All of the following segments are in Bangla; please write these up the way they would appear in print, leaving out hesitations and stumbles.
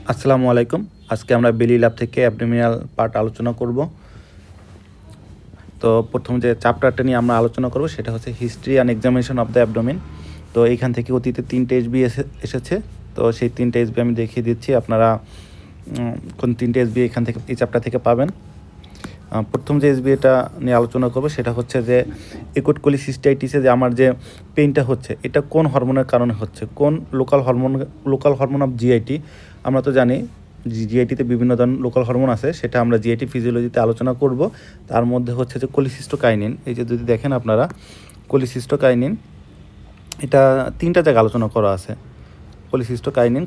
আসসালামু আলাইকুম। আজকে আমরা বেলি ল্যাব থেকে অ্যাবডোমিনাল পার্ট আলোচনা করব। তো প্রথম যে চ্যাপ্টারটা নিয়ে আমরা আলোচনা করব সেটা হচ্ছে history and examination of the abdomen. তো এইখান থেকে অতীতে 3টে এসবি এসেছে। তো সেই 3টে এসবি আমি দেখিয়ে দিচ্ছি, আপনারা কোন 3টে এসবি এখান থেকে এই চ্যাপ্টার থেকে পাবেন। প্রথম যে এসবি এটা নিয়ে আলোচনা করবো সেটা হচ্ছে যে একট কোলিসিস্টাইটিসে যে আমার যে পেইনটা হচ্ছে এটা কোন হরমোনের কারণে হচ্ছে, কোন লোকাল হরমোন অফ জিআইটি। আমরা তো জানি জিআইটিতে বিভিন্ন ধরনের লোকাল হরমোন আছে, সেটা আমরা জিআইটি ফিজিওলজিতে আলোচনা করব। তার মধ্যে হচ্ছে যে কোলিসিস্টোকাইনিন, এই যে যদি দেখেন আপনারা কোলিসিস্টোকাইনিন, এটা 3টা জায়গায় আলোচনা করা আছে।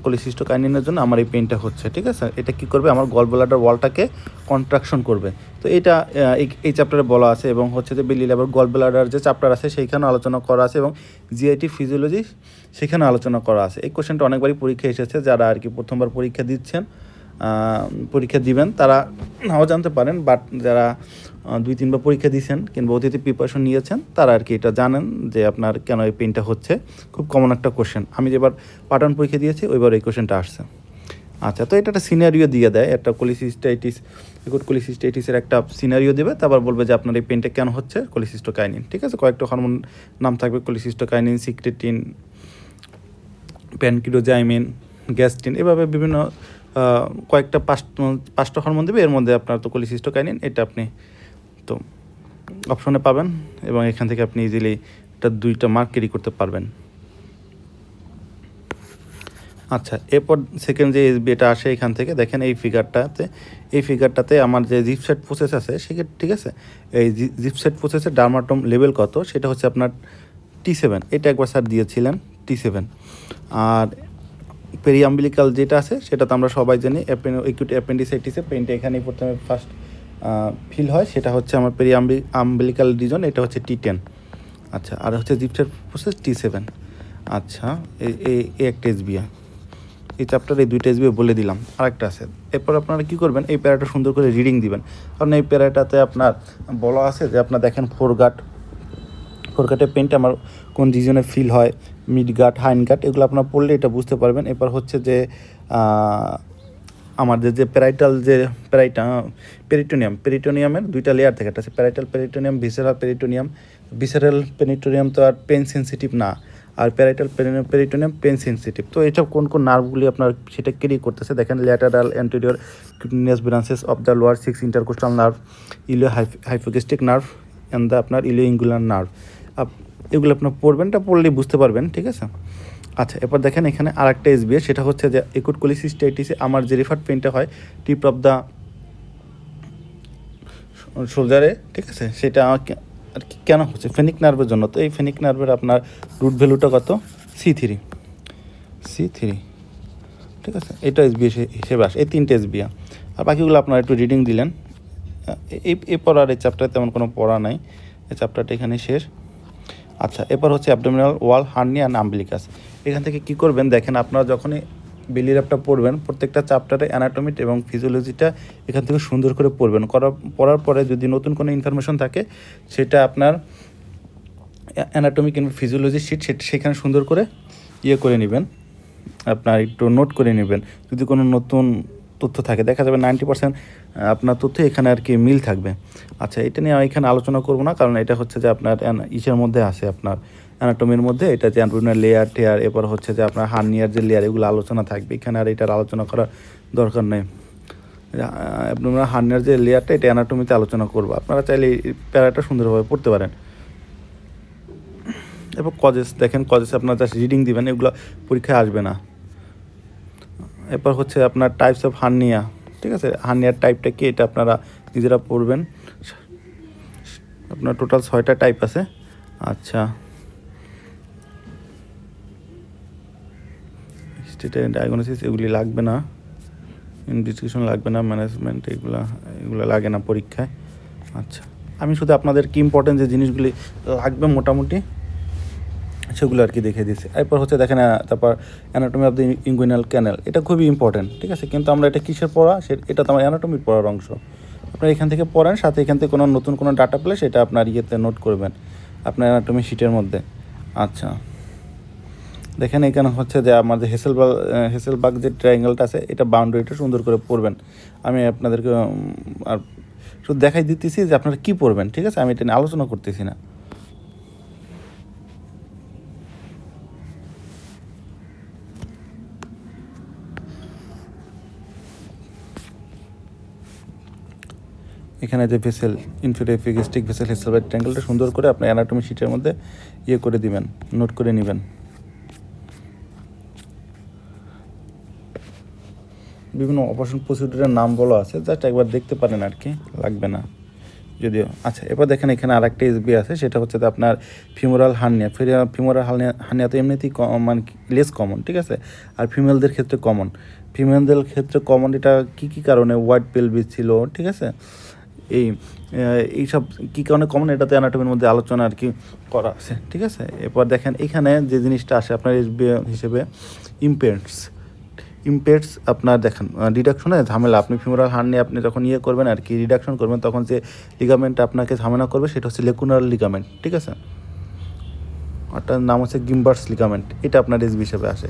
কোলিসিস্টোকাইনিনের জন্য আমার এই পেইনটা হচ্ছে, ঠিক আছে। এটা কি করবে, আমার গল ব্লাডার ওয়ালটাকে কন্ট্রাকশন করবে। তো এটা এই চ্যাপ্টারে বলা আছে, এবং হচ্ছে যে বেলি ল্যাবের গল ব্লাডার যে চ্যাপ্টার আছে সেইখানেও আলোচনা করা আছে, এবং জিআইটি ফিজিওলজি সেখানেও আলোচনা করা আছে। এই কোশ্চেনটা অনেকবারই পরীক্ষা এসেছে, যারা আর কি প্রথমবার পরীক্ষা দিবেন তারা নাও জানতে পারেন, বাট যারা 2-3বার পরীক্ষা দিয়েছেন কিংবা অতীতে প্রিপারেশন নিয়েছেন তারা আর কি এটা জানেন যে আপনার কেন এই পেইনটা হচ্ছে। খুব কমন একটা কোশ্চেন, আমি যেবার পার্ট 1 পরীক্ষা দিয়েছি ওইবার এই কোশ্চেনটা আসছে। আচ্ছা, তো এটা একটা সিনারিও দিয়ে দেয়, একটা কোলিসিস্টাইটিসের একটা সিনারিও দেবে, তারপর বলবে যে আপনার এই পেইনটা কেন হচ্ছে, কোলিসিস্টোকাইনিন, ঠিক আছে। কয়েকটা হরমোন নাম থাকবে, কোলিসিস্টোকাইনিন, সিক্রেটিন, প্যানক্রিডোজাইমিন, গ্যাস্ট্রিন, এভাবে বিভিন্ন কয়েকটা 5টা হরমোন দেবে। এর মধ্যে আপনার তো কোলিসিস্টোকাইনিন, এটা আপনি তো অপশনে পাবেন, এবং এখান থেকে আপনি ইজিলি এটা 2টা মার্ক ক্যারি করতে পারবেন। আচ্ছা, এরপর সেকেন্ড যে এসবি এটা আসে এখান থেকে দেখেন এই ফিগারটাতে আমার যে জিপসেট প্রসেস আছে সেটা, ঠিক আছে। এই জিপসেট প্রসেসের ডার্মাটোম লেভেল কত সেটা হচ্ছে আপনার T7, এটা একবার স্যার দিয়েছিলেন T7। আর পেরিয়াম্বিলিকাল যেটা আছে সেটা তো আমরা সবাই জানি, একিউট অ্যাপেন্ডিসাইটিসে পেইনটা এখানেই প্রথমে ফার্স্ট ফিল হয়, সেটা হচ্ছে আমার আম্বিলিকাল রিজন, এটা হচ্ছে T10। আচ্ছা, আর হচ্ছে জিপসেট প্রসেস T7। আচ্ছা, এই একটা এসবিয়া, এই চ্যাপ্টারে এই 2টা এসবি বলে দিলাম। আরেকটা আছে, এরপর আপনারা কী করবেন, এই প্যারাটা সুন্দর করে রিডিং দিবেন, কারণ এই প্যারাটাতে আপনার বলা আছে যে আপনার দেখেন ফোরগাটের পেইনটা আমার কোন রিজনে ফিল হয়, মিড গাট, হাইন গাট, এগুলো আপনার পড়লে এটা বুঝতে পারবেন। এরপর হচ্ছে যে আমাদের যে পেরিটোনিয়ামের 2টা লেয়ার থাকে, একটা আছে প্যারাইটাল পেরিটোনিয়াম, ভিসেরাল পেরিটোনিয়াম তো আর পেন সেন্সিটিভ না, আর প্যারাইটাল পেরিটোনিয়াম পেন সেন্সিটিভ। তো এইসব কোন নার্ভগুলি আপনার সেটা ক্যারি করতেছে দেখেন, lateral anterior cutaneous branches of the lower 6 intercostal nerve, ইলিও hypogastric nerve and the আপনার ইলিও ইঙ্গুলার নার্ভ। এগুলো আপনার পড়বেন, এটা পড়লেই বুঝতে পারবেন, ঠিক আছে। আচ্ছা, এরপর দেখেন এখানে আরেকটা এসবি, সেটা হচ্ছে যে একট কোলিসিস্টাইটিসে আমার যে রিফার্ড পেইনটা হয় টিপ অফ দ্য শোল্ডারে, ঠিক আছে। সেটা আর কি কেন হচ্ছে, ফেনিক নার্ভের জন্য। তো এই ফেনিক নার্ভের আপনার রুট ভ্যালুটা কত, C3, ঠিক আছে। এটা এসবি হিসেবে আসে, এই 3টে এসবি। আর বাকিগুলো আপনারা একটু রিডিং দিলেন। এই পড়ার এই চ্যাপ্টারে তেমন কোনো পড়া নাই, এই চ্যাপ্টারটা এখানে শেষ। আচ্ছা, এরপর হচ্ছে abdominal wall, hernia and umbilicus. এখান থেকে কী করবেন দেখেন, আপনারা যখনই বেলি ল্যাবটা পড়বেন প্রত্যেকটা চ্যাপ্টারে অ্যানাটমি এবং ফিজিওলজিটা এখান থেকে সুন্দর করে পড়ার পরে যদি নতুন কোনো ইনফরমেশন থাকে সেটা আপনার অ্যানাটমি কিংবা ফিজিওলজি শিট সেখানে সুন্দর করে করে নেবেন, আপনার একটু নোট করে নেবেন। যদি কোনো নতুন তথ্য থাকে, দেখা যাবে 90% আপনার তথ্য এখানে আর কি মিল থাকবে। আচ্ছা, এটা নিয়ে আমি এখানে আলোচনা করব না, কারণ এটা হচ্ছে যে আপনার ইসের মধ্যে আছে, আপনার অ্যানাটমির মধ্যে, এটা যে অ্যাবডোমিনাল লেয়ার টেয়ার, এরপর হচ্ছে যে আপনার হার্নিয়ার যে লেয়ার, এগুলো আলোচনা থাকবে এখানে, আর এটার আলোচনা করার দরকার নেই। অ্যাবডোমিনাল হার্নিয়ার যে লেয়ারটা, এটা অ্যানাটমিতে আলোচনা করবো, আপনারা চাইলে এই প্যারাটা সুন্দরভাবে পড়তে পারেন। এরপর কজেস দেখেন, কজেস আপনার জাস্ট রিডিং দিবেন, এগুলো পরীক্ষায় আসবে না। এরপর হচ্ছে আপনার টাইপস অফ হার্নিয়া, ঠিক আছে। হার্নিয়ার টাইপটা কি এটা আপনারা নিজেরা পড়বেন, আপনার টোটাল 6টা টাইপ আছে। আচ্ছা, স্টেটে ডায়াগনোসিস এগুলি লাগবে না, ইনভেস্টিগেশন লাগবে না, ম্যানেজমেন্ট এগুলো লাগে না পরীক্ষায়। আচ্ছা, আমি শুধু আপনাদের কি ইম্পর্টেন্ট যে জিনিসগুলি লাগবে মোটামুটি সেগুলো আর কি দেখে দিয়েছি। এরপর হচ্ছে দেখেন, তারপর অ্যানাটমি অফ দ্য ইঙ্গুইনাল ক্যানেল, এটা খুবই ইম্পর্টেন্ট, ঠিক আছে। কিন্তু আমরা এটা কিসের পড়া, এটা তো আমার অ্যানাটমির পড়ার অংশ। আপনারা এখান থেকে পড়েন, সাথে এখান থেকে কোনো নতুন কোনো ডাটা পেলে সেটা আপনার নোট করবেন আপনার অ্যানাটমি শিটের মধ্যে। আচ্ছা, দেখেন এখানে হচ্ছে যে আমাদের হেসেলবাগ যে ট্রায়াঙ্গেলটা আছে এটা বাউন্ডারিটা সুন্দর করে পড়বেন। আমি আপনাদেরকে আর শুধু দেখাই দিতেছি যে আপনারা কী পড়বেন, ঠিক আছে? আমি এটা নিয়ে আলোচনা করতেছি না। এখানে যে ভেসেল ইনফিরিয়র ফিগিস্টিক ভেসেল হেসেলবাগ ট্রায়াঙ্গেলটা সুন্দর করে আপনার অ্যানাটমি শিটের মধ্যে ইয়ে করে দিবেন, নোট করে নেবেন। বিভিন্ন অপারেশন প্রসিডিউরের নাম বলা আছে, জাস্ট একবার দেখতে পারেন আর কি, লাগবে না যদিও। আচ্ছা, এবার দেখেন এখানে আরেকটা এসবি আছে, সেটা হচ্ছে যে আপনার ফিমোরাল হার্নিয়া। ফিমোরাল হার্নিয়া তো এমনিতেই মানে লেস কমন, ঠিক আছে? আর ফিমেলদের ক্ষেত্রে কমন। ফিমেলদের ক্ষেত্রে কমন এটা কী কারণে? হোয়াইট পেলভিস ছিল, ঠিক আছে? এইসব কী কারণে কমন, এটা তো অ্যানাটমির মধ্যে আলোচনা আর কি করা আছে, ঠিক আছে? এরপর দেখেন এখানে যে জিনিসটা আসে আপনার এসবি হিসেবে ইম্পেয়ার্স আপনার দেখেন রিডাকশনে ঝামেলা। আপনি ফিমোরাল হার্নিয়া আপনি যখন ইয়ে করবেন আর কি, রিডাকশন করবেন, তখন যে লিগামেন্ট আপনাকে ঝামেলা করবে সেটা হচ্ছে লেকুনার লিগামেন্ট, ঠিক আছে? ওটার নাম হচ্ছে গিম্বার্স লিগামেন্ট, এটা আপনার এসবি হিসেবে আসে।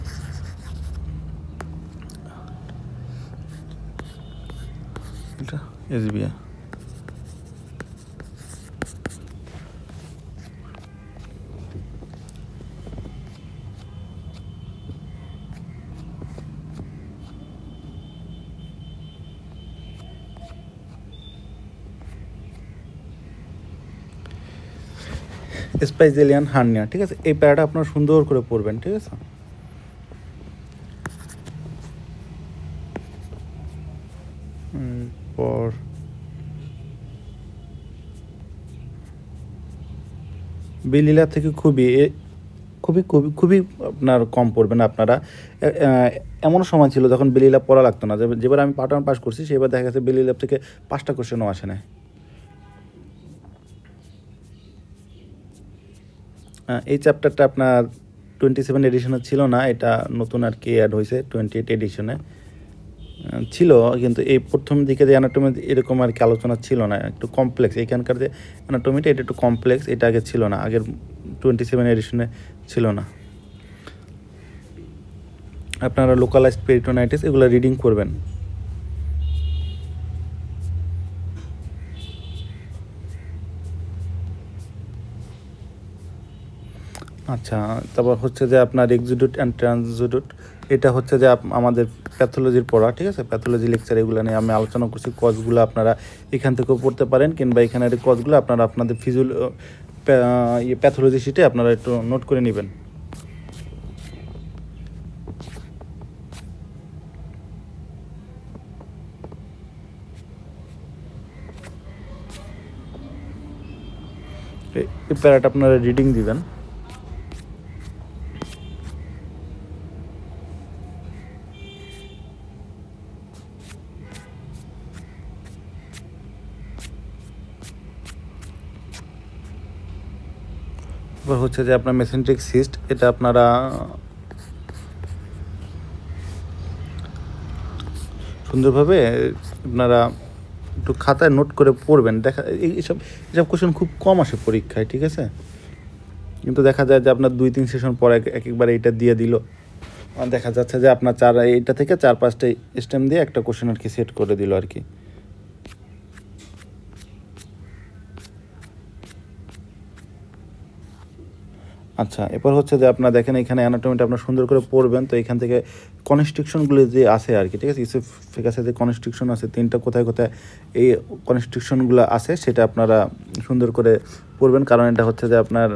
এটা এসবি। স্পাইজেলিয়ান হার্নিয়া, ঠিক আছে? এই প্যারাটা আপনার সুন্দর করে পড়বেন, ঠিক আছে? পর বেলিলা থেকে খুবই খুবই খুবই খুবই আপনার কম পড়বেন আপনারা। এমন সময় ছিল যখন বেলিলা পড়া লাগতো না, যেবার আমি পার্ট 1 পাস করছি সেবার দেখা গেছে বেলিলা থেকে 5টা কোশ্চেনও আসে না। এই চ্যাপ্টারটা আপনার 27 এডিশনে ছিল না, এটা নতুন আর কি অ্যাড হয়েছে 28 এডিশনে। ছিল, কিন্তু এই প্রথম দিকে যে অ্যানাটমি এরকম আর কি আলোচনা ছিল না, একটু কমপ্লেক্স। এখানকার যে অ্যানাটমিটা এটা একটু কমপ্লেক্স, এটা আগে ছিল না, আগের 27 এডিশনে ছিল না। আপনারা লোকালাইজড পেরিটোনাইটিস এগুলো রিডিং করবেন। আচ্ছা, তারপর হচ্ছে যে আপনার এক্সিডিউট অ্যান্ড ট্রান্সজিডিউট, এটা হচ্ছে যে আমাদের প্যাথোলজির পড়া, ঠিক আছে? প্যাথোলজি লেকচার এগুলো নিয়ে আমি আলোচনা করছি। কজগুলো আপনারা এখান থেকেও পড়তে পারেন, কিংবা এখানের কজগুলো আপনারা আপনাদের প্যাথোলজি শিটে আপনারা একটু নোট করে নেবেন। এই প্যারাটা আপনারা রিডিং দিবেন। এবার হচ্ছে যে আপনার মেসেন্ট্রিক সিস্ট, এটা আপনারা সুন্দরভাবে আপনারা একটু খাতায় নোট করে পড়বেন। এইসব কোশ্চেন খুব কম আসে পরীক্ষায়, ঠিক আছে? কিন্তু দেখা যায় যে আপনার 2-3 সেশন পরে একবার এইটা দিয়ে দিল, দেখা যাচ্ছে যে আপনার এইটা থেকে 4-5টা স্টেম দিয়ে একটা কোশ্চেন আর কি সেট করে দিল আর কি। আচ্ছা, এরপর হচ্ছে যে আপনার দেখেন এখানে অ্যানাটমিটা আপনার সুন্দর করে পড়বেন। তো এখান থেকে কনস্ট্রিকশনগুলো যে আছে আর কি, ঠিক আছে? ইসোফেগাসে যে কনস্ট্রিকশন আছে 3টা, কোথায় কোথায় এই কনস্ট্রিকশনগুলো আছে সেটা আপনারা সুন্দর করে পড়বেন, কারণ এটা হচ্ছে যে আপনার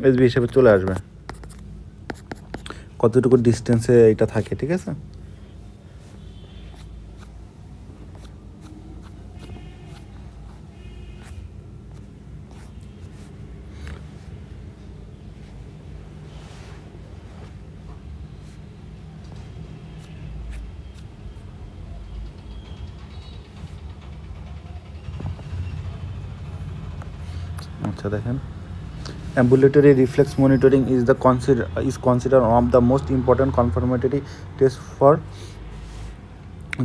এসবি হিসেবে চলে আসবে, কতটুকু ডিস্টেন্সে এটা থাকে, ঠিক আছে? আচ্ছা, দেখেন ambulatory reflex monitoring is considered one of the most important confirmatory tests for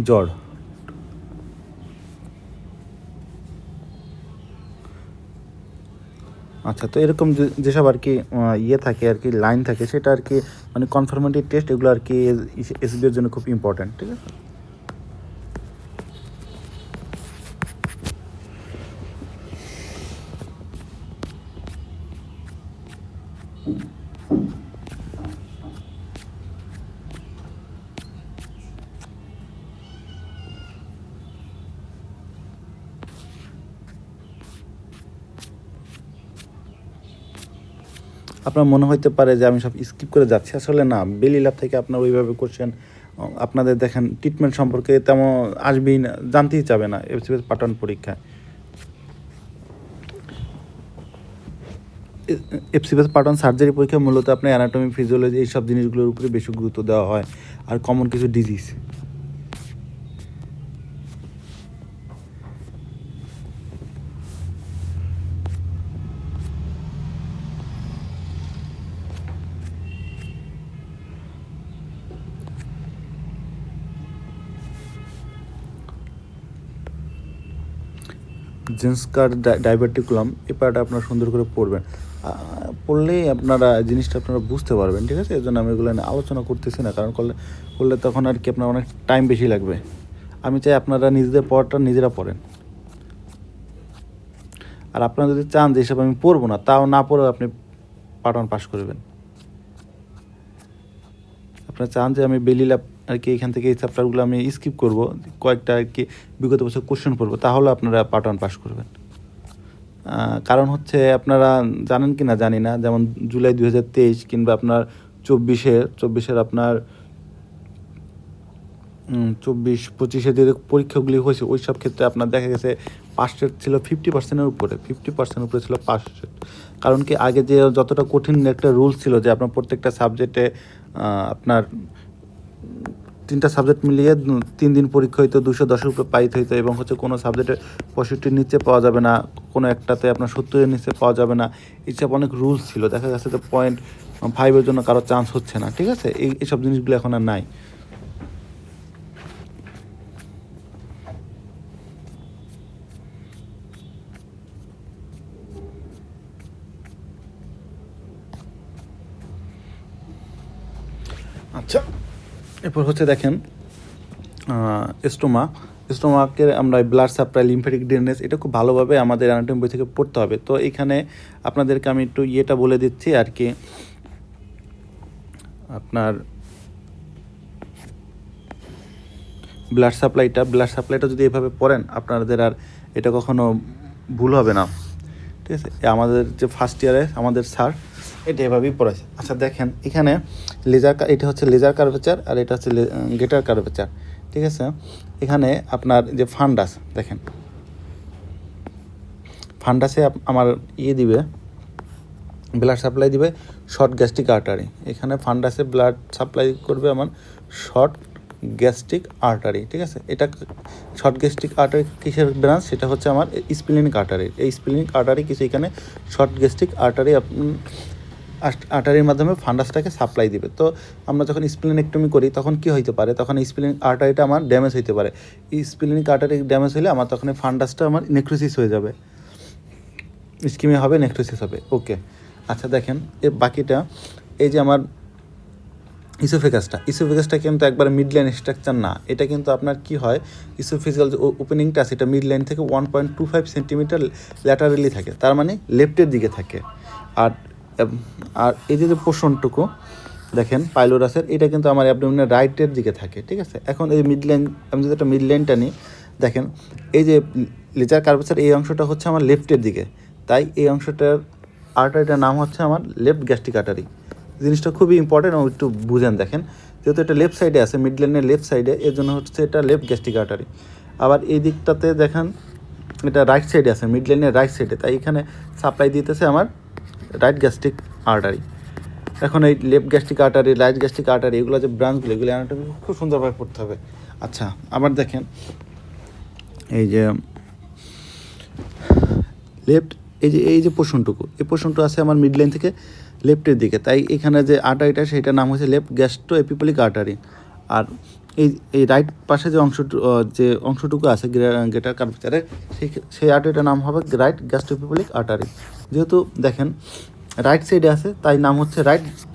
জ্বর। আচ্ছা, তো এরকম যেসব আর কি ইয়ে থাকে আর কি, লাইন থাকে, সেটা আর কি মানে কনফার্মেটিভ টেস্ট, এগুলো আর কি এসবির জন্য খুব ইম্পর্ট্যান্ট, ঠিক আছে। আপনার মনে হইতে পারে যে আমি সব স্কিপ করে যাচ্ছি, আসলে না। বেলি ল্যাব থেকে আপনার ওইভাবে কোশ্চেন আপনাদের দেখেন ট্রিটমেন্ট সম্পর্কে তেমন আসবেই না, জানতেই চাবে না এফসিপিএস পার্ট 1 পরীক্ষায়। এফসিপিএস পার্ট 1 সার্জারি পরীক্ষা মূলত আপনার অ্যানাটমি, ফিজিওলজি এইসব জিনিসগুলোর উপরে বেশি গুরুত্ব দেওয়া হয়, আর কমন কিছু ডিজিজ। জেন্সকার ডাইভার্টিকুলাম, এই পার্টটা আপনারা সুন্দর করে পড়বেন, পড়লেই আপনারা জিনিসটা আপনারা বুঝতে পারবেন, ঠিক আছে। এই জন্য আমি এগুলো নিয়ে আলোচনা করতেছি না, কারণ করলে তখন আর কি আপনার অনেক টাইম বেশি লাগবে। আমি চাই আপনারা নিজেদের পড়াটা নিজেরা পড়েন। আর আপনারা যদি চান যে এসব আমি পড়বো না, তাও না পড়েও আপনি পার্ট 1 পাস করবেন। আপনারা চান যে আমি বেলি ল্যাব আর কি এখান থেকে এই চ্যাপ্টারগুলো আমি স্কিপ করব, কয়েকটা আর কি বিগত বছর কোশ্চেন পড়বো, তাহলে আপনারা পার্ট 1 পাস করবেন। কারণ হচ্ছে আপনারা জানেন কি না জানি না, যেমন জুলাই 2023 কিংবা আপনার 24-এর আপনার 24-25-এর যে পরীক্ষাগুলি হয়েছে, ওই সব ক্ষেত্রে আপনার দেখা গেছে পাস রেট ছিল 50%-এর উপরে, 50% উপরে ছিল পাস রেট। কারণ কি আগে যে যতটা কঠিন একটা রুলস ছিল যে আপনার প্রত্যেকটা সাবজেক্টে আপনার 3টা সাবজেক্ট মিলিয়ে 3 দিন পরীক্ষা হইতো, 210-এর উপরে পাইতে হইতো, এবং হচ্ছে কোনো সাবজেক্টে 65-র নিচে পাওয়া যাবে না, কোনো একটাতে আপনার 70-এর নিচে পাওয়া যাবে না, এইসব অনেক রুলস ছিল। দেখা গেছে যে 0.5-এর জন্য কারো চান্স হচ্ছে না, ঠিক আছে। এইসব জিনিসগুলো এখন আর নাই। আচ্ছা, এরপর হচ্ছে দেখেন স্টোমাকে আমরা ব্লাড সাপ্লাই, লিম্ফ্যাটিক ড্রেনেজ, এটা খুব ভালোভাবে আমাদের অ্যানাটমি বই থেকে পড়তে হবে। তো এখানে আপনাদেরকে আমি একটু ইয়েটা বলে দিচ্ছি আর কি, আপনার ব্লাড সাপ্লাইটা যদি এভাবে পড়েন, আপনাদের আর এটা কখনো ভুল হবে না, ঠিক আছে। আমাদের যে ফার্স্ট ইয়ারে আমাদের স্যার এটা এভাবেই পড়াইছে। আচ্ছা দেখেন এখানে এটা হচ্ছে লেজার কার্ভেচার, আর এটা হচ্ছে গেটার কার্ভেচার, ঠিক আছে। এখানে আপনার যে ফান্ডাস, দেখেন ফান্ডাসে আমার দিবে, ব্লাড সাপ্লাই দিবে শর্ট গ্যাস্ট্রিক আর্টারি। এখানে ফান্ডাসে ব্লাড সাপ্লাই করবে আমার শর্ট গ্যাস্ট্রিক আর্টারি, ঠিক আছে। এটা শর্ট গ্যাস্ট্রিক আর্টারি কিসের ব্রাঞ্চ, সেটা হচ্ছে আমার স্প্লেনিক আর্টারি। এই স্প্লেনিক আর্টারি কিছু এখানে শর্ট গ্যাস্ট্রিক আর্টারির মাধ্যমে ফান্ডাসটাকে সাপ্লাই দিবে। তো আমরা যখন স্প্লেনেক্টমি করি তখন কি হইতে পারে, তখন স্প্লেনিক আর্টারিটা আমার ড্যামেজ হইতে পারে। স্প্লেনিক আর্টারি ড্যামেজ হলে আমার তখন ফান্ডাসটা আমার নেক্রোসিস হয়ে যাবে, স্কিমিয়া হবে, নেক্রোসিস হবে। ওকে, আচ্ছা দেখেন এর বাকিটা, এই যে আমার ইসোফেগাসটা কিন্তু একবার মিড লাইন স্ট্রাকচার না, এটা কিন্তু আপনার কি হয়, ইসোফেজিয়াল যে ওপেনিংটা সেটা মিড লাইন থেকে 1.25 সেন্টিমিটার ল্যাটারালি থাকে, তার মানে লেফটের দিকে থাকে। আর এই যে পোর্শনটুকু দেখেন পাইলোরাসের, এটা কিন্তু আমার অ্যাবডোমিনের রাইটের দিকে থাকে, ঠিক আছে। এখন এই মিড লাইন, আমি যদি একটা মিড লাইনটা নিই, দেখেন এই যে লেজার কার্ভেচার, এই অংশটা হচ্ছে আমার লেফটের দিকে, তাই এই অংশটার আর্টারিটার নাম হচ্ছে আমার লেফট গ্যাস্ট্রিক আর্টারি। জিনিসটা খুবই ইম্পর্টেন্ট, এবং একটু বুঝেন। দেখেন যেহেতু এটা লেফট সাইডে আছে, মিড লাইনের লেফট সাইডে, এর জন্য হচ্ছে এটা লেফট গ্যাস্ট্রিক আর্টারি। আবার এই দিকটাতে দেখেন এটা রাইট সাইডে আছে, মিড লাইনের রাইট সাইডে, তাই এখানে সাপ্লাই দিতেছে আমার রাইট গ্যাস্ট্রিক আর্টারি। এখন এই left gastric artery, right gastric artery, এগুলো যে ব্রাঞ্চগুলো, এগুলো অ্যানাটমি খুব সুন্দরভাবে পড়তে হবে। আচ্ছা, আবার দেখেন এই যে লেফট, এই যে পোর্শনটুকু, এই পোর্শনটু আছে আমার মিড লাইন থেকে লেফটের দিকে, তাই এখানে যে আর্টারিটা সেটার নাম হচ্ছে লেফট গ্যাস্ট্রো এপিপলিক আর্টারি। আর এই রাইট পাশে যে অংশটুকু আছে গেটার কার্ভেচারের, সেই আর্টারিটার নাম হবে রাইট গ্যাস্ট্রো এপিপলিক আর্টারি। যেহেতু দেখেন রাইট সাইডে আছে তাই নাম হচ্ছে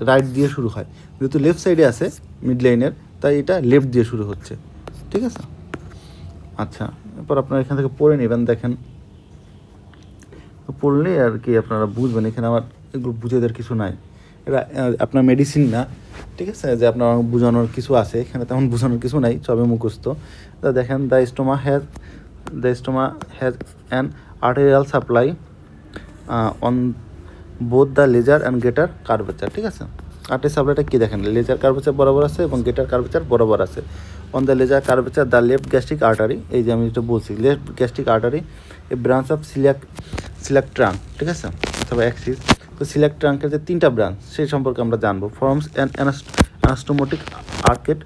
রাইট দিয়ে শুরু হয়, যেহেতু লেফট সাইডে আছে মিড লাইনের তাই এটা লেফট দিয়ে শুরু হচ্ছে, ঠিক আছে। আচ্ছা, এরপর আপনারা এখান থেকে পড়ে নেবেন, দেখেন পড়লে আর কি আপনারা বুঝবেন, এখানে আমার এগুলো বুঝে দেওয়ার কিছু নাই, এটা আপনার মেডিসিন না, ঠিক আছে, যে আপনার বোঝানোর কিছু আছে, এখানে তেমন বোঝানোর কিছু নাই, সবে মুখস্থ। দেখেন the stomach has an arterial supply on both the lesser and greater curvature, ঠিক আছে। আর্টেরিয়াল সাপ্লাইটা কী দেখেন, লেজার কার্ভেচার বরাবর আছে এবং গেটার কার্ভেচার বরাবর আছে। On the lesser curvature the left gastric artery, এই যে আমি যেটা বলছি left gastric artery a branch of celiac trunk, ঠিক আছে, অথবা অ্যাক্সিস। তো সিলেক ট্রাঙ্কের যে 3টা ব্রাঞ্চ সেই সম্পর্কে আমরা জানবো। Forms an anastomotic arcade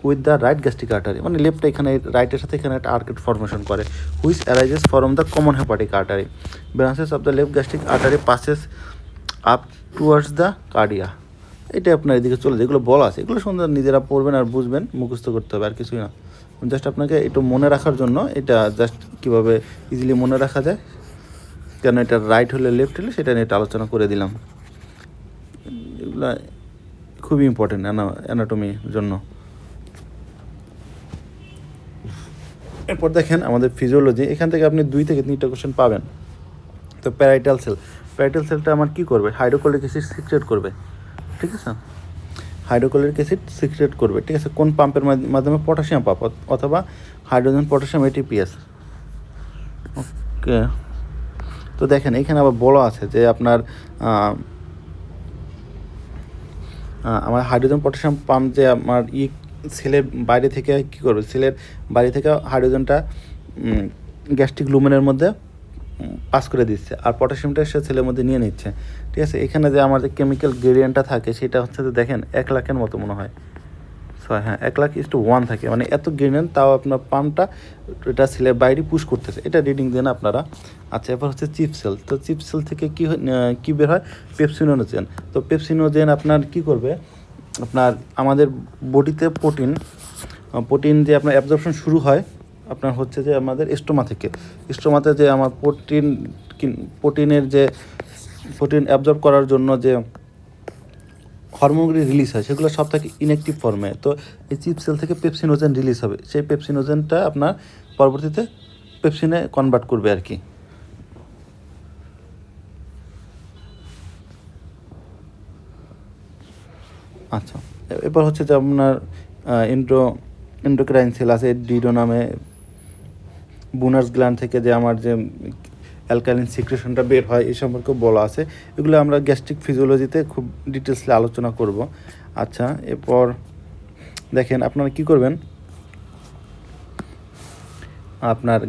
with the right gastric artery, মানে লেফট এখানে রাইটের সাথে এখানে একটা আর্কেট ফর্মেশন করে, which arises from the common hepatic artery. Branches of the left gastric artery passes up towards the cardia. এটা আপনার এদিকে চলে, যেগুলো বলা আছে এগুলো সুন্দর নিজেরা পড়বেন আর বুঝবেন, মুখস্থ করতে হবে আর কিছুই না। জাস্ট আপনাকে একটু মনে রাখার জন্য, এটা জাস্ট কীভাবে ইজিলি মনে রাখা যায়, কেন এটা রাইট হলে লেফট হলে সেটা নিয়ে এটা আলোচনা করে দিলাম। এগুলো খুবই ইম্পর্টেন্ট অ্যানাটমির জন্য। এরপর দেখেন আমাদের ফিজিওলজি, এখান থেকে আপনি 2 থেকে 3টা কোশ্চেন পাবেন। তো প্যারাইটাল সেলটা আমার কী করবে, হাইড্রোক্লোরিক অ্যাসিড সিক্রেট করবে, ঠিক আছে, হাইড্রোক্লোরিক অ্যাসিড সিক্রেট করবে, ঠিক আছে, কোন পাম্পের মাধ্যমে, পটাশিয়াম পাম্প অথবা হাইড্রোজেন পটাশিয়াম ATPase। ওকে, তো দেখেন এখানে আবার বলা আছে যে আপনার আমার হাইড্রোজেন পটাশিয়াম পাম্প যে আমার সেলের বাইরে থেকে কী করবে, সেলের বাইরে থেকে হাইড্রোজেনটা গ্যাস্ট্রিক লুমেনের মধ্যে পাস করে দিচ্ছে, আর পটাশিয়ামটা সে সেলের মধ্যে নিয়ে নিচ্ছে, ঠিক আছে। এখানে যে আমার যে কেমিক্যাল গ্রেডিয়েন্টটা থাকে সেটা হচ্ছে যে দেখেন 1 লাখের মতো মনে হয়, হ্যাঁ 1:1 থাকে, মানে এত গ্রেডিয়েন্ট, তাও আপনার পাম্পটা এটা সেলের বাইরে পুশ করতেছে, এটা রিডিং দেন আপনারা। আচ্ছা, এরপর হচ্ছে চিপ সেল। তো চিপ সেল থেকে কী বের হয়, পেপসিনোজেন। তো পেপসিনোজেন আপনার কী করবে, আপনার আমাদের বডিতে প্রোটিন যে আপনার অ্যাবজর্পশন শুরু হয় আপনার হচ্ছে যে আমাদের স্টোমাতে যে আমার প্রোটিনের যে প্রোটিন অ্যাবজর্ব করার জন্য যে হরমোনগুলি রিলিজ হয় সেগুলো সব থাকে ইনঅ্যাক্টিভ ফর্মে। তো এই চিপ সেল থেকে পেপসিনোজেন রিলিজ হবে, সেই পেপসিনোজেনটা আপনার পরবর্তীতে পেপসিনে কনভার্ট করবে আর কি। আচ্ছা, এরপর হচ্ছে যে আপনার এন্ডোক্রাইন সেল আছে ডিউওডেনামে, বুনার্স গ্ল্যান্ড থেকে যে আমার যে অ্যালকালিন সিক্রেশনটা বের হয় এই সম্পর্কে বলা আছে, এগুলো আমরা গ্যাস্ট্রিক ফিজিওলজিতে খুব ডিটেলসলি আলোচনা করব। আচ্ছা, এরপর দেখেন আপনারা কী করবেন, আপনার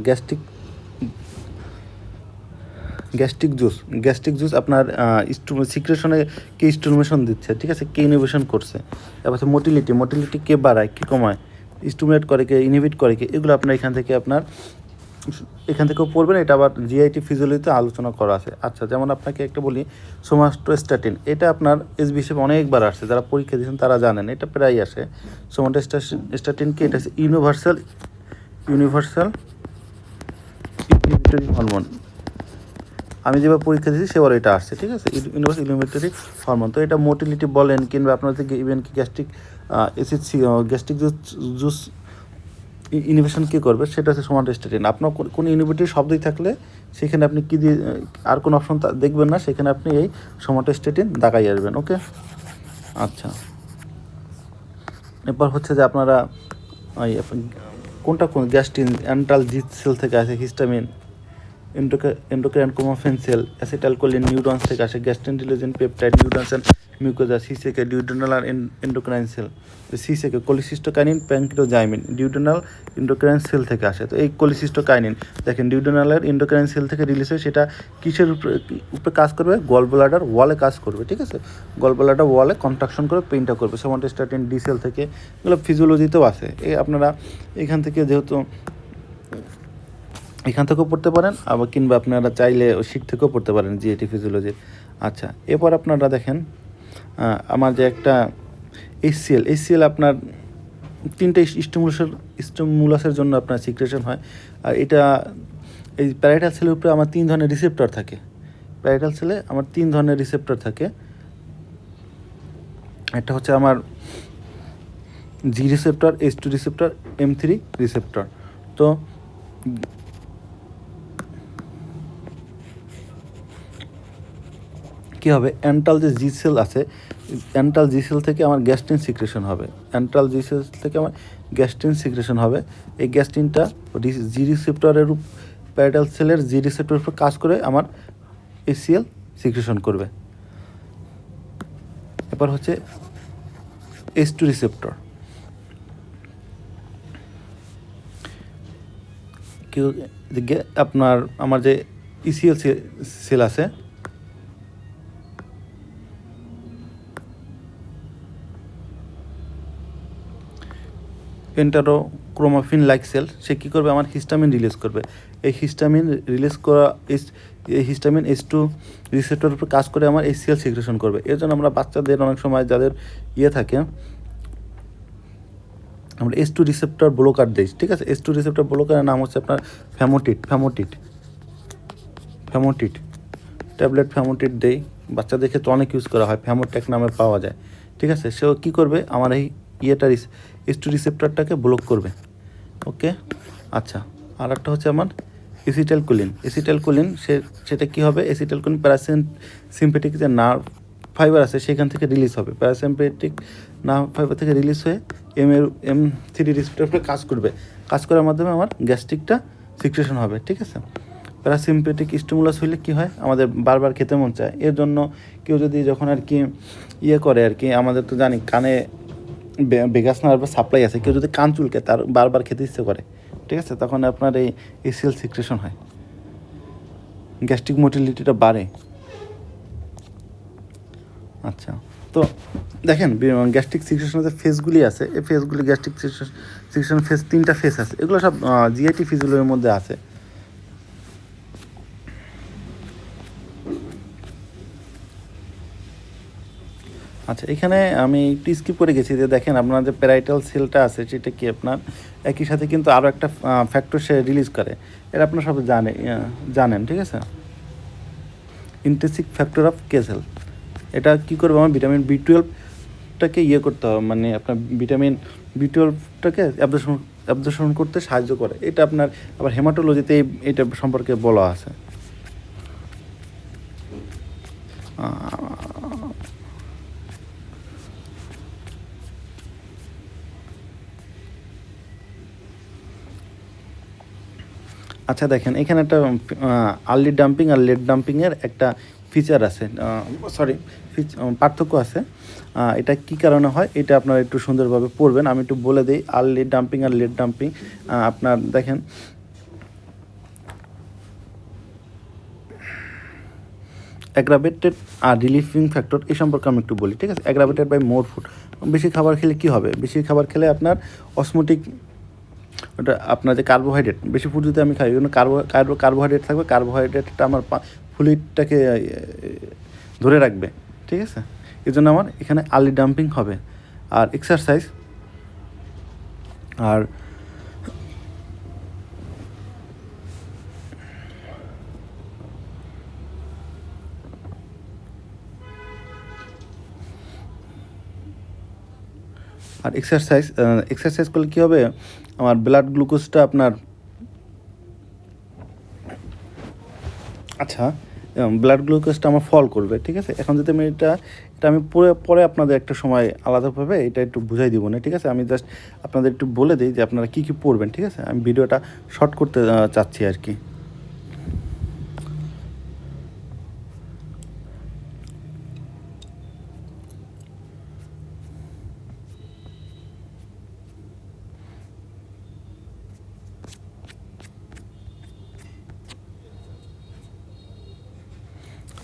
গ্যাস্ট্রিক জুস আপনার সিক্রেশনে কে স্টিমুলেশন দিচ্ছে, ঠিক আছে, কে ইনহিবিশন করছে। তারপর হচ্ছে মোটিলিটি কে বাড়ায় কে কমায়, স্টিমুলেট করে কে ইনহিবিট করে কে, এগুলো আপনার এখান থেকেও পড়বেন। এটা আবার জিআইটি ফিজিওলজিতে আলোচনা করা আছে। আচ্ছা, যেমন আপনাকে একটা বলি, সোমাটোস্ট্যাটিন, এটা আপনার এসবি হিসেবে অনেকবার আসছে, যারা পরীক্ষা দিয়েছেন তারা জানেন, এটা প্রায় আসে। সোমাটোস্ট্যাটিন কি, এটা ইউনিভার্সাল ইনহিবিটরি হরমোন, আমি যেভাবে পরীক্ষা দিয়েছি সেবার এটা আসছে, ঠিক আছে, ইউনিভার্সাল ইনহিবিটরি হরমোন। তো এটা মোটিলিটি বলেন কিংবা আপনার থেকে ইভেন কি গ্যাস্ট্রিক জুস ইনহিবিশন কী করবে সেটা হচ্ছে সোমাটোস্ট্যাটিন। আপনার কোনো ইনহিবিটরি শব্দই থাকলে সেখানে আপনি কী দিয়ে আর কোনো অপশন দেখবেন না, সেখানে আপনি এই সোমাটোস্ট্যাটিন দাগাই আসবেন। ওকে, আচ্ছা, এরপর হচ্ছে যে আপনারা কোন গ্যাস্ট্রিন অ্যান্টাল জিট সেল থেকে আসে, histamine, endocrine chromaffin cell, acetylcholine neurons থেকে আসে, গ্যাস্ট্রেন্টিলোজেন peptide neurons and mucosa, CCK duodenal আর endocrine cell, CCK cholecystokinin pancreozymin duodenal endocrine cell থেকে আসে। তো এই কোলিসিস্টোকাইনিন দেখেন ডিউডেনালের এন্ডোক্রাইন সেল থেকে রিলিজ হয়, সেটা কিসের উপরে কাজ করবে, গল ব্লাডার ওয়ালে কাজ করবে, ঠিক আছে, গল ব্লাডার ওয়ালে কন্ট্রাকশন করে পেইনটা করবে। সোমাটোস্ট্যাটিন ডি সেল থেকে, এগুলো ফিজিওলজিতেও আছে, আপনারা এখান থেকে যেহেতু এখান থেকেও পড়তে পারেন, আবার কিংবা আপনারা চাইলে শিট থেকেও পড়তে পারেন জিআইটি ফিজিওলজির। আচ্ছা, এরপর আপনারা দেখেন আমার যে একটা এইচসিএল আপনার 3টে স্টিমুলাসের জন্য আপনার সিক্রেশন হয়। আর এটা এই প্যারাইটাল সেলের উপরে আমার 3 ধরনের রিসেপ্টর থাকে, প্যারাইটাল সেলে আমার 3 ধরনের রিসেপ্টর থাকে। একটা হচ্ছে আমার জি receptor, H2 receptor, M3 receptor. তো কী হবে, অ্যান্টাল যে জি সেল আছে, অ্যান্টাল জি সেল থেকে আমার গ্যাস্ট্রিন সিক্রেশন হবে। অ্যান্টাল জি সেল থেকে আমার গ্যাস্ট্রিন সিক্রেশন হবে। এই গ্যাস্ট্রিনটা জি রিসেপ্টরের প্যারাইটাল সেলের জি রিসেপ্টরের উপর কাজ করে আমার HCl সিক্রেশন করবে। এরপর হচ্ছে H2 রিসেপ্টর। কেউ আপনার আমার যে ECL সেল আছে, এন্টারোক্রোমাফিন লাইক সেল, সে কী করবে, আমার হিস্টামিন রিলিজ করবে। এই হিস্টামিন রিলিজ করা এই হিস্টামিন H2 রিসেপ্টরের উপর কাজ করে আমার HCl সিক্রেশন করবে। এর জন্য আমরা বাচ্চাদের অনেক সময় যাদের থাকে আমরা H2 রিসেপ্টর ব্লকার দিই, ঠিক আছে। H2 রিসেপ্টর ব্লকারের নাম হচ্ছে আপনার ফ্যামোটিট ট্যাবলেট ফ্যামোটিট দেই। বাচ্চাদের ক্ষেত্রে অনেক ইউজ করা হয়, ফ্যামোটেক নামে পাওয়া যায়, ঠিক আছে। সেও কী করবে, আমার এই H2 রিসেপ্টরটাকে ব্লক করবে। ওকে, আচ্ছা। আর একটা হচ্ছে আমার এসিটাইলকোলিন। সেটা কী হবে, এসিটাইলকোলিন প্যারাসিম্পেটিক যে নার্ভ ফাইবার আছে সেখান থেকে রিলিজ হবে। প্যারাসিম্পেটিক নার্ভ ফাইবার থেকে রিলিজ হয়ে M3 রিসেপ্টরে কাজ করার মাধ্যমে আমার গ্যাস্ট্রিকটা সিক্রেশন হবে, ঠিক আছে। প্যারাসিম্পেটিক স্টিমুলাস হইলে কী হয়, আমাদের বারবার খেতে মন চায়। এর জন্য কেউ যদি যখন আর কি করে আর কি, আমাদের তো জানি কানে ভেগাস নার্ভের সাপ্লাই আছে, কেউ যদি কান চুলকে তার বারবার খেতে ইচ্ছে করে, ঠিক আছে, তখন আপনার এই HCl সিক্রেশন হয়, গ্যাস্ট্রিক মোটিলিটিটা বাড়ে। আচ্ছা, তো দেখেন গ্যাস্ট্রিক সিক্রেশনের যে ফেসগুলি আছে, এই ফেসগুলি গ্যাস্ট্রিক সিক্রেশন ফেস 3টা ফেস আছে, এগুলো সব জিআইটি ফিজিওলজির মধ্যে আছে। আচ্ছা, এখানে আমি একটু স্কিপ করে গেছি যে দেখেন আপনার যে প্যারাইটাল সেলটা আছে সেটা কি আপনার একই সাথে কিন্তু আরও একটা ফ্যাক্টর সে রিলিজ করে, এটা আপনারা সব জানেন, ঠিক আছে। ইন্ট্রিনসিক ফ্যাক্টর অফ কেসেল, এটা কী করবে, আমার ভিটামিন B12টাকে করতে হবে, মানে আপনার ভিটামিন B12টাকে অ্যাবজর্পশন করতে সাহায্য করে। এটা আপনার আবার হেমাটোলজিতে এটা সম্পর্কে বলা আছে। আচ্ছা, দেখেন এখানে একটা আর্লি ডাম্পিং আর লেট ডাম্পিংয়ের একটা ফিচার আছে, পার্থক্য আছে। এটা কী কারণে হয় এটা আপনারা একটু সুন্দরভাবে পড়বেন, আমি একটু বলে দিই। আর্লি ডাম্পিং আর লেট ডাম্পিং, আপনার দেখেন অ্যাগ্রাভেটেড আর রিলিফিং ফ্যাক্টর এই সম্পর্কে আমি একটু বলি, ঠিক আছে। অ্যাগ্রাভেটেড বাই মোর ফুড, বেশি খাবার খেলে কী হবে, বেশি খাবার খেলে আপনার অসমোটিক, ওটা আপনার যে কার্বোহাইড্রেট, বেশি ফুড যদি আমি খাই ওই জন্য কার্বোহাইড্রেট থাকবে, কার্বোহাইড্রেটটা আমার ফ্লুইডটাকে ধরে রাখবে, ঠিক আছে। এই জন্য আমার এখানে আর্লি ডাম্পিং হবে। আর এক্সারসাইজ আর এক্সারসাইজ করলে কী হবে, আমার ব্লাড গ্লুকোজটা আপনার ব্লাড গ্লুকোজটা আমার ফল করবে, ঠিক আছে। এখন যদি আমি এটা আমি পরে আপনাদের একটা সময় আলাদাভাবে এটা একটু বুঝাই দিব না, ঠিক আছে। আমি জাস্ট আপনাদের একটু বলে দিই যে আপনারা কী কী পড়বেন, ঠিক আছে। আমি ভিডিওটা শর্ট করতে চাচ্ছি আর কি।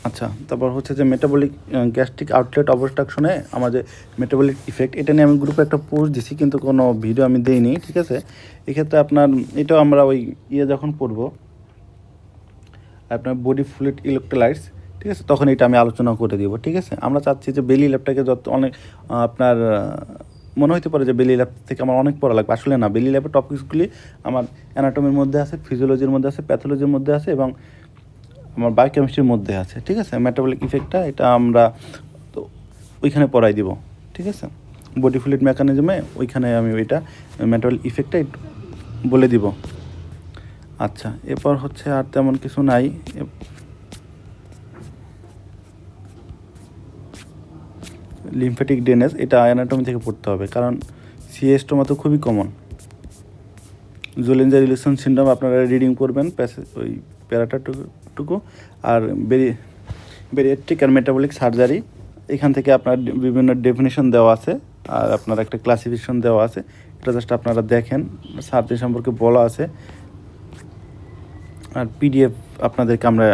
আচ্ছা, তারপর হচ্ছে যে মেটাবলিক গ্যাস্ট্রিক আউটলেট অবস্ট্রাকশনে আমাদের মেটাবলিক ইফেক্ট, এটা নিয়ে আমি গ্রুপে একটা পোস্ট দিছি কিন্তু কোনো ভিডিও আমি দিইনি, ঠিক আছে। এক্ষেত্রে আপনার এটাও আমরা ওই যখন পড়বো আপনার বডি ফ্লুইড ইলেকট্রোলাইটস, ঠিক আছে, তখন এটা আমি আলোচনা করে দিব, ঠিক আছে। আমরা চাচ্ছি যে বেলি ল্যাবটাকে যত অনেক আপনার মনে হতে পারে যে বেলি ল্যাব থেকে আমার অনেক পড়া লাগবে, আসলে না। বেলি ল্যাবের টপিকসগুলি আমার অ্যানাটমির মধ্যে আছে, ফিজিওলজির মধ্যে আছে, প্যাথোলজির মধ্যে আছে এবং আমার বায়োকেমিস্ট্রির মধ্যে আছে, ঠিক আছে। মেটাবলিক ইফেক্টটা এটা আমরা তো ওইখানে পড়াই দিব, ঠিক আছে। বডি ফ্লুইড মেকানিজমে ওইখানে আমি ওইটা মেটাবলিক ইফেক্টটা একটু বলে দিব। আচ্ছা, এরপর হচ্ছে আর তেমন কিছু নাই। লিম্ফ্যাটিক ড্রেনেজ, এটা অ্যানাটমি থেকে পড়তে হবে, কারণ সিএস্টোমা তো খুবই কমন। জোলেঞ্জার রিলেশন সিন্ড্রোম আপনারা রিডিং করবেন ওই প্যারাটাটুকু। আর বেরিয়াট্রিক আর মেটাবলিক সার্জারি, এখান থেকে আপনার বিভিন্ন ডেফিনেশন দেওয়া আছে আর আপনার একটা ক্লাসিফিকেশন দেওয়া আছে, এটা জাস্ট আপনারা দেখেন। সার্জারি সম্পর্কে বলা আছে, আর পিডিএফ আপনাদেরকে আমরা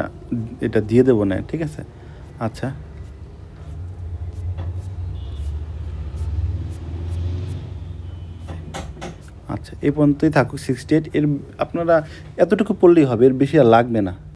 এটা দিয়ে দেবো না, ঠিক আছে। আচ্ছা, আচ্ছা, এই পর্যন্তই থাকুক 68। এর আপনারা এতটুকু পড়লেই হবে, এর বেশি আর লাগবে না।